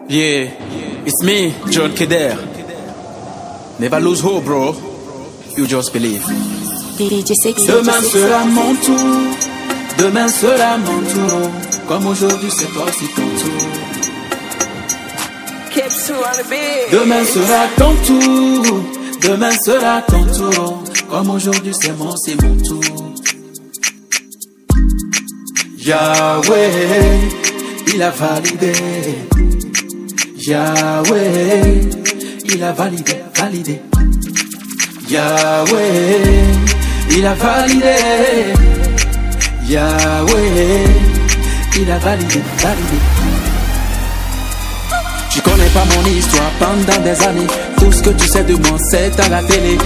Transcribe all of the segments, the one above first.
Yeah, it's me, John Keder. Never lose hope, bro. You just believe. Demain sera mon tour. Demain sera mon tour. Comme aujourd'hui, c'est toi, c'est ton tour. Demain sera ton tour. Demain sera ton tour. Comme aujourd'hui, c'est mon tour. Yahweh, il a validé. Yahweh, il a validé. Yahweh, il a validé. Yahweh, il a validé. Tu connais pas mon histoire pendant des années. Tout ce que tu sais de moi, c'est à la télé.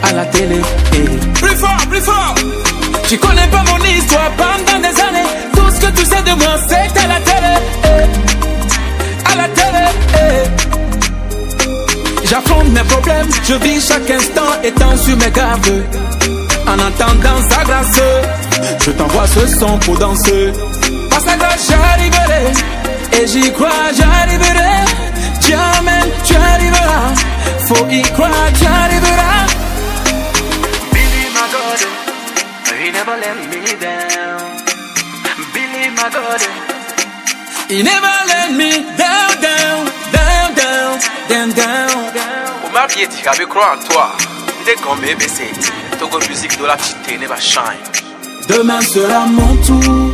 À la télé. Plus fort, plus fort. Tu connais pas mon histoire pendant des années. Tout ce que tu sais de moi, c'est à la télé. À la télé. J'affronte mes problèmes, je vis chaque instant étant sur mes gardes. En attendant sa grâce, je t'envoie ce son pour danser. Par sa grâce j'arriverai, et j'y crois j'arriverai. Dieu m'aime, tu arriveras. Faut y croire, tu arriveras. Believe my God, he never let me down. Believe my God, he never let me down. Ou ma vie est avec croire en toi. Dès qu'on me baisse, Togo musique de la cité never shine. Demain sera mon tour.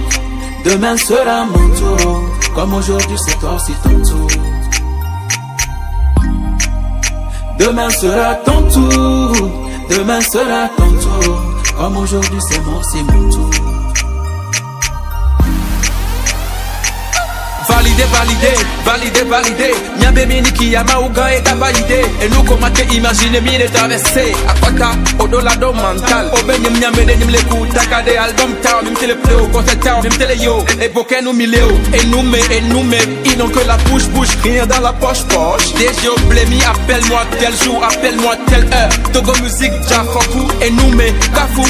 Demain sera mon tour. Comme aujourd'hui, c'est toi aussi ton tour. Demain sera ton tour. Demain sera ton tour. Comme aujourd'hui, c'est mon tour. Validé. Mia baby niki ya mauga eta validé. Et nous comment te imaginer mine traversé. Akwata odolado mental. Obenye mia mede nyimle kutaka de album town. Mimtele play au concert town. Mimtele yo. Et bokeh nous miléo. Et nous mais. Ils n'ont que la bouche. Rien dans la poche. Déjà blémi, appelle-moi tel jour. Appelle-moi telle heure. Togo musique, Jafoku. Et nous mais. Kafou.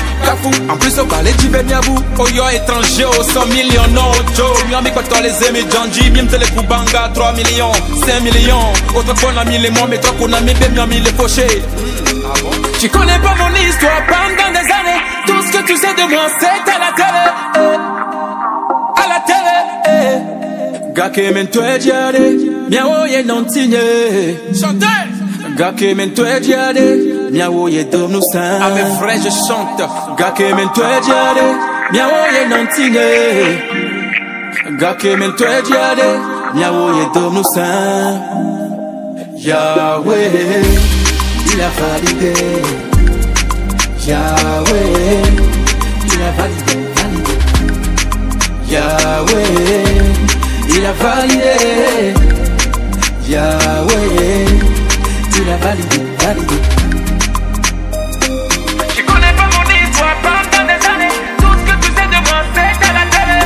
En plus au balai du Benyabu. Oyo étranger au 100 millions. Non, Joe. Miami quand on les aime. Janji, Mimtele Kubanga. 3 millions, 5 millions. Autre qu'on a mis les mots, mais toi qu'on a mis les pochés. Tu connais pas mon histoire pendant des années. Tout ce que tu sais de moi, c'est à la télé. À la télé. Gake mentwe diade, miawo ye non signé. Chantez! Gake mentwe diade, miawo ye dom nous sang. À mes frères, je chante. Gake mentwe diade, miawo ye non signé. Gake mentwe diade. Yahweh donne nous saint. Yahweh, il a validé. Yahweh, il a validé. Yahweh, il a validé. Yahweh, il a validé. tu connais pas mon histoire pendant des années. Tout ce que tu sais de moi, c'est à la télé.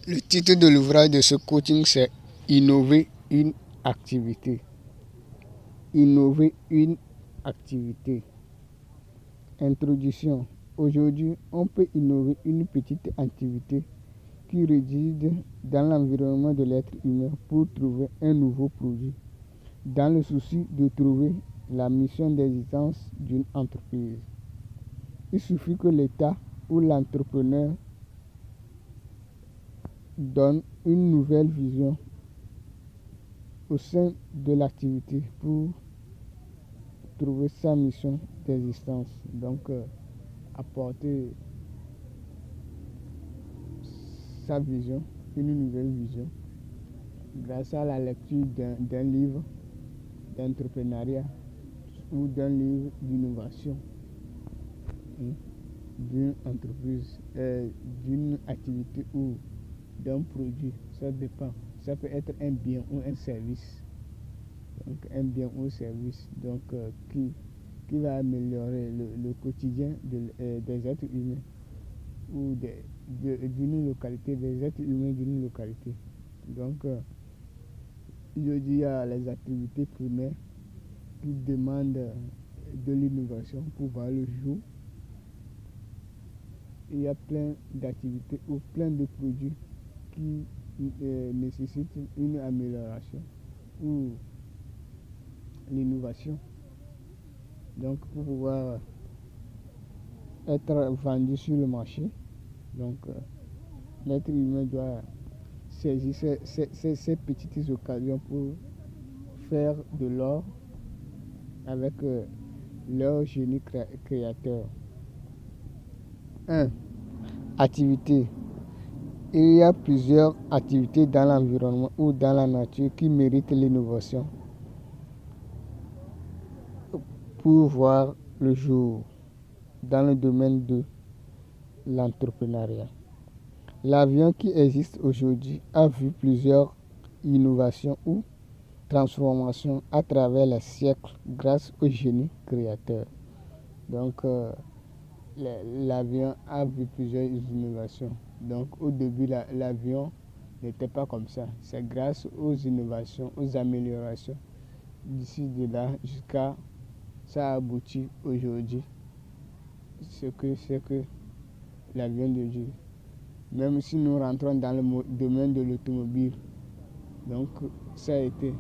Le titre de l'ouvrage de ce coaching, c'est Innover une activité. Innover une activité. Introduction. Aujourd'hui, on peut innover une petite activité qui réside dans l'environnement de l'être humain pour trouver un nouveau produit. Dans le souci de trouver la mission d'existence d'une entreprise, il suffit que l'État ou l'entrepreneur donne une nouvelle vision au sein de l'activité pour trouver sa mission d'existence. Donc, apporter sa vision, une nouvelle vision, grâce à la lecture d'un livre d'entrepreneuriat ou d'un livre d'innovation, d'une entreprise, d'une activité ou d'un produit, ça dépend. Ça peut être un bien ou un service. Donc un bien ou un service qui va améliorer le quotidien des êtres humains ou d'une localité, des êtres humains d'une localité. Donc je dis à les activités primaires qui demandent de l'innovation pour voir le jour. Il y a plein d'activités ou plein de produits qui nécessitent une amélioration ou l'innovation. Donc pour pouvoir être vendu sur le marché, donc l'être humain doit saisir ces petites occasions pour faire de l'or avec leur génie créateur. 1. Activité. Il y a plusieurs activités dans l'environnement ou dans la nature qui méritent l'innovation pour voir le jour dans le domaine de l'entrepreneuriat. L'avion qui existe aujourd'hui a vu plusieurs innovations ou transformations à travers les siècles grâce au génie créateur. Donc, l'avion a vu plusieurs innovations. Donc, au début, l'avion n'était pas comme ça. C'est grâce aux innovations, aux améliorations, d'ici de là jusqu'à ça aboutit aujourd'hui. C'est que l'avion d'aujourd'hui. Même si nous rentrons dans le domaine de l'automobile, donc ça a été.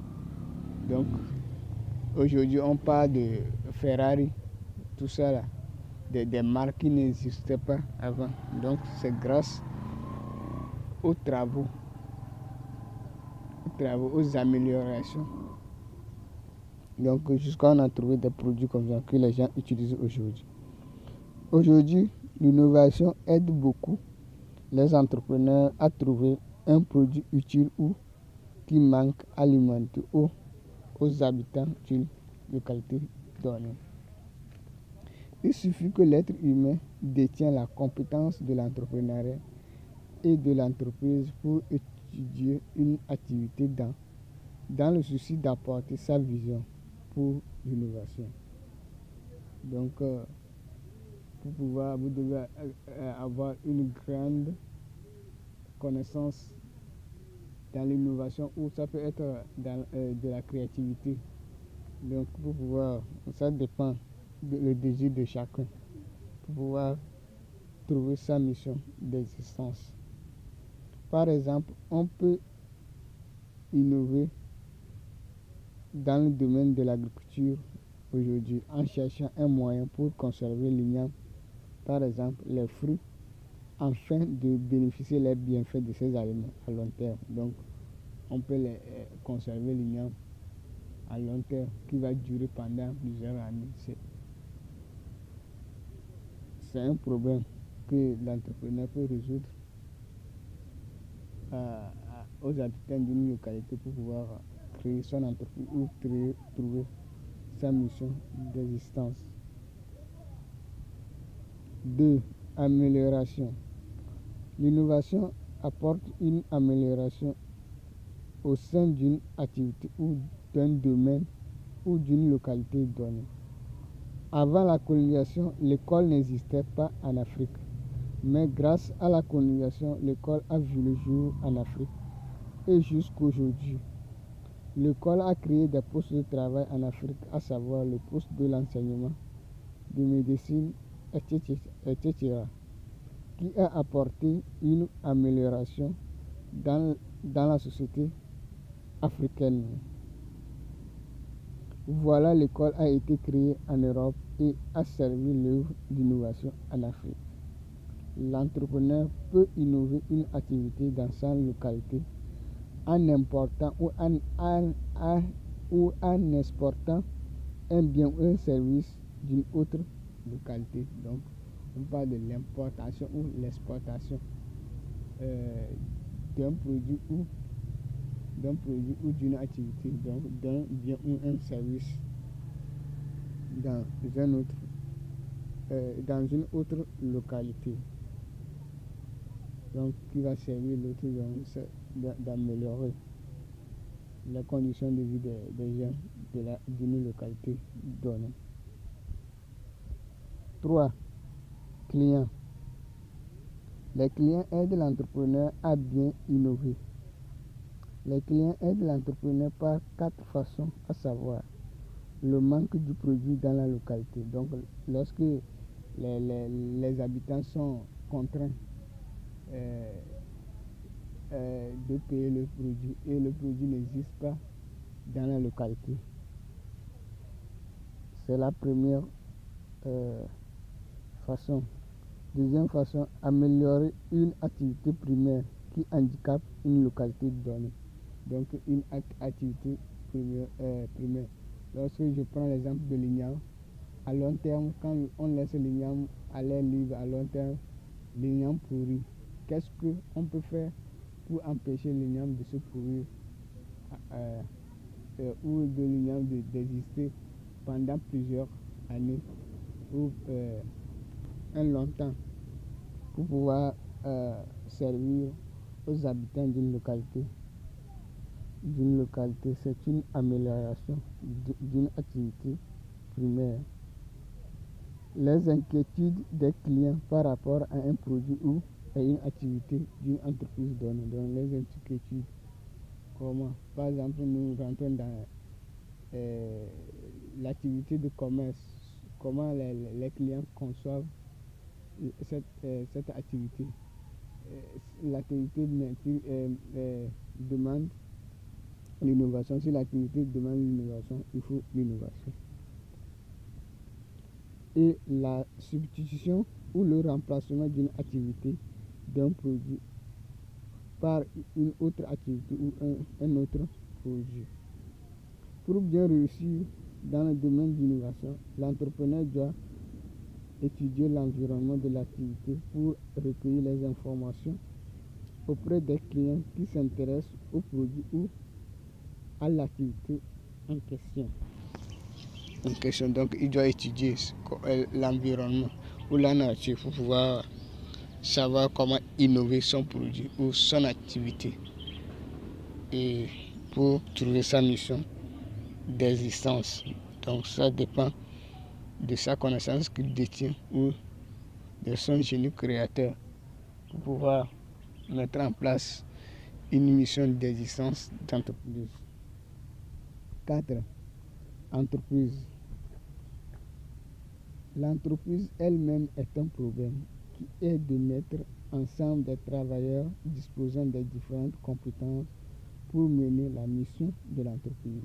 Donc, aujourd'hui, on parle de Ferrari, tout ça là, des marques qui n'existaient pas avant. Donc, c'est grâce aux travaux, aux améliorations. Donc, jusqu'à on a trouvé des produits comme ça que les gens utilisent aujourd'hui. Aujourd'hui, l'innovation aide beaucoup les entrepreneurs à trouver un produit utile ou qui manque alimentaire aux habitants d'une localité donnée. Il suffit que l'être humain détient la compétence de l'entrepreneuriat et de l'entreprise pour étudier une activité dans le souci d'apporter sa vision pour l'innovation. Donc, pour pouvoir, vous devez avoir une grande connaissance dans l'innovation ou ça peut être dans de la créativité. Donc pour pouvoir, ça dépend le désir de chacun pour pouvoir trouver sa mission d'existence. Par exemple, on peut innover dans le domaine de l'agriculture aujourd'hui en cherchant un moyen pour conserver l'igname, par exemple les fruits, afin de bénéficier les bienfaits de ces aliments à long terme. Donc, on peut les conserver l'igname à long terme qui va durer pendant plusieurs années. C'est un problème que l'entrepreneur peut résoudre aux habitants d'une localité pour pouvoir créer son entreprise ou trouver sa mission d'existence. 2. Amélioration. L'innovation apporte une amélioration au sein d'une activité ou d'un domaine ou d'une localité donnée. Avant la colonisation, l'école n'existait pas en Afrique. Mais grâce à la colonisation, l'école a vu le jour en Afrique. Et jusqu'aujourd'hui, l'école a créé des postes de travail en Afrique, à savoir le poste de l'enseignement, de médecine, etc., qui a apporté une amélioration dans la société africaine. Voilà, l'école a été créée en Europe et a servi l'œuvre d'innovation en Afrique. L'entrepreneur peut innover une activité dans sa localité en important ou en exportant un bien ou un service d'une autre localité. Donc, on parle de l'importation ou l'exportation d'un produit ou d'une activité, donc d'un bien ou un service dans une autre localité. Donc, qui va servir l'autre d'améliorer les conditions de vie des gens d'une localité donnée. 3. Clients. Les clients aident l'entrepreneur à bien innover. Les clients aident l'entrepreneur par 4 façons, à savoir le manque du produit dans la localité. Donc, lorsque les habitants sont contraints de payer le produit et le produit n'existe pas dans la localité. C'est la première façon. Deuxième façon, améliorer une activité primaire qui handicape une localité donnée. Donc une activité primaire. Lorsque je prends l'exemple de l'igname, à long terme, quand on laisse l'igname à l'air libre, à long terme, l'igname pourrit. Qu'est-ce qu'on peut faire pour empêcher l'igname de se pourrir ou de l'igname d'exister pendant plusieurs années ou un longtemps pour pouvoir servir aux habitants d'une localité. C'est une amélioration d'une activité primaire. Les inquiétudes des clients par rapport à un produit ou à une activité d'une entreprise donnée. Donc les inquiétudes, comment? Par exemple, nous rentrons dans l'activité de commerce. Comment les clients conçoivent cette activité. L'activité demande l'innovation. Si l'activité demande l'innovation, il faut l'innovation. Et la substitution ou le remplacement d'une activité, d'un produit par une autre activité ou un autre produit. Pour bien réussir dans le domaine d'innovation, l'entrepreneur doit étudier l'environnement de l'activité pour recueillir les informations auprès des clients qui s'intéressent au produit ou à l'activité en question. Donc, il doit étudier l'environnement ou la nature pour pouvoir savoir comment innover son produit ou son activité et pour trouver sa mission d'existence. Donc, ça dépend de sa connaissance qu'il détient ou de son génie créateur pour pouvoir mettre en place une mission d'existence d'entreprise. 4. Entreprise. L'entreprise elle-même est un problème qui est de mettre ensemble des travailleurs disposant des différentes compétences pour mener la mission de l'entreprise.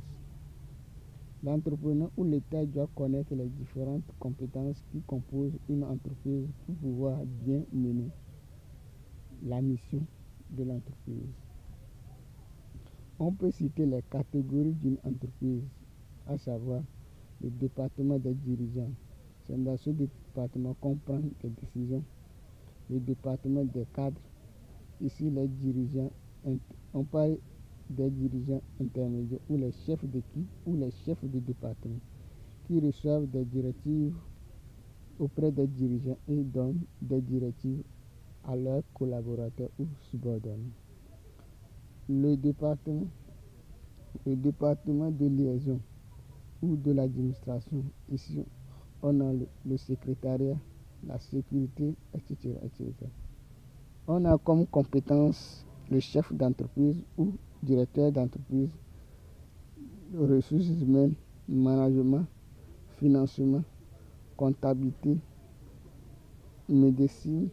L'entrepreneur ou l'État doit connaître les différentes compétences qui composent une entreprise pour pouvoir bien mener la mission de l'entreprise. On peut citer les catégories d'une entreprise, à savoir le département des dirigeants. C'est dans ce département qu'on prend des décisions. Le département des cadres, ici les dirigeants, on parle des dirigeants intermédiaires ou les chefs d'équipe ou les chefs de département qui reçoivent des directives auprès des dirigeants et donnent des directives à leurs collaborateurs ou subordonnés. Le département de liaison ou de l'administration, ici on a le secrétariat, la sécurité, etc., etc. On a comme compétence le chef d'entreprise ou directeur d'entreprise, ressources humaines, management, financement, comptabilité, médecin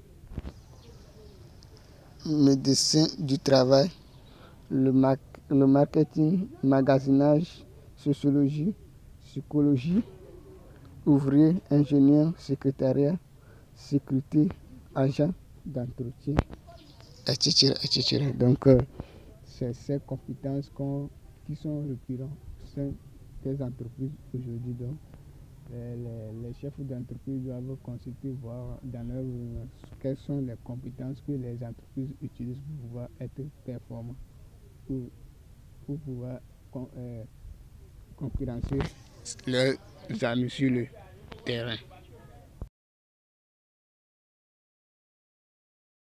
du travail, le marketing, magasinage, sociologie, psychologie, ouvrier, ingénieur, secrétariat, sécurité, agent d'entretien, etc., etc. Donc, c'est ces compétences qui sont récurrentes au sein des entreprises aujourd'hui. Donc, les chefs d'entreprise doivent consulter, voir dans leur quelles sont les compétences que les entreprises utilisent pour pouvoir être performants ou pour pouvoir concurrencer leurs amis sur le terrain.